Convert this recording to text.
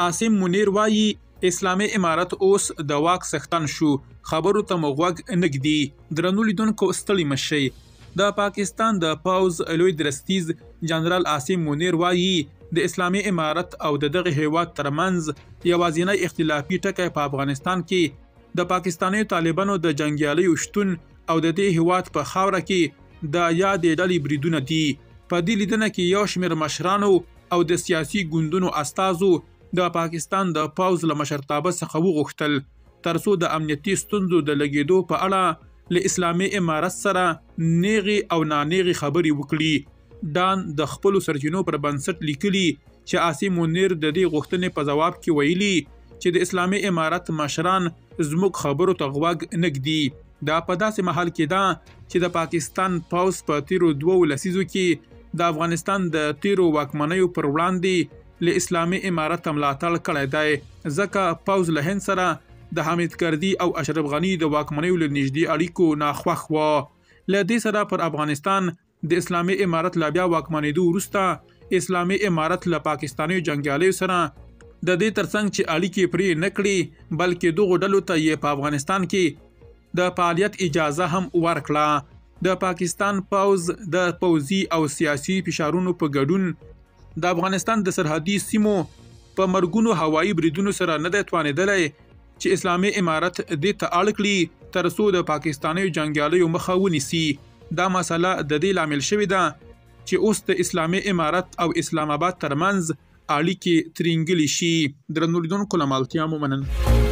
عاصم منیر وایي اسلامي امارت اوس د واک څښتن شو، خبرو ته مو غوږ نه ږدي. درنو لیدونکو ستړي مه شئ. د پاکستان د پوځ لوی درستیز جنرال عاصم منیر وایي د اسلامي امارت او دغه هیواد ترمنځ یوازینی اختلافي ټکی په افغانستان کې د پاکستاني طالبانو د جنګیالیو شتون او د دې هیواد په خاوره کې د یادې ډلې بریدونه دي. په دې لیدنه کې یو شمېر مشرانو او د سیاسي ګوندونو استازو د پاکستان د پوځ له مشرتابه څخه وغوښتل ترڅو د امنیتي ستونزو د لګېدو په اړه له اسلامي امارت سره نیغې او نانیغې خبرې وکړي. ډان د خپلو سرچینو پر بنسټ لیکلي چې عاصم منیر د دې غوښتنې په ځواب کې ویلي چې د اسلامي امارت مشران زموږ خبرو ته غوږ نه ږدي. دا په داسې محل کې ده چې د پاکستان پوځ په تیرو 2 لسیزو کې د افغانستان د تیرو واکمنیو پر وړاندې له اسلامي امارت ملاتړ کړی دی، ځکه پوځ له هند سره د حامد کردي او اشرف غني د واکمنیو له نږدې اړیکو ناخوښ و. له دې سره پر افغانستان د اسلامي امارت لا بیا واکمنېدو وروسته اسلامي امارت له پاکستاني جنګیالیو سره د دې ترڅنګ چې اړیکې پرې نه کړي بلکې دغو ډلو ته یې په افغانستان کې د فعالیت اجازه هم ورکړه. د پاکستان پوځ د پوځي او سیاسي فشارونو په ګډون د افغانستان د سرحدي سیمو په مرګونو هوایي بریدونو سره نه دی توانېدلی چې اسلامي امارت دې ته اړ کړي ترڅو د پاکستاني جنګیالیو مخه ونیسي. دا مسله د دې لامل شوې ده چې اوس د اسلامي امارت او اسلام آباد ترمنځ اړیکې ترینګلې شي. درنو لیدونکو له ملتیا مو مننه.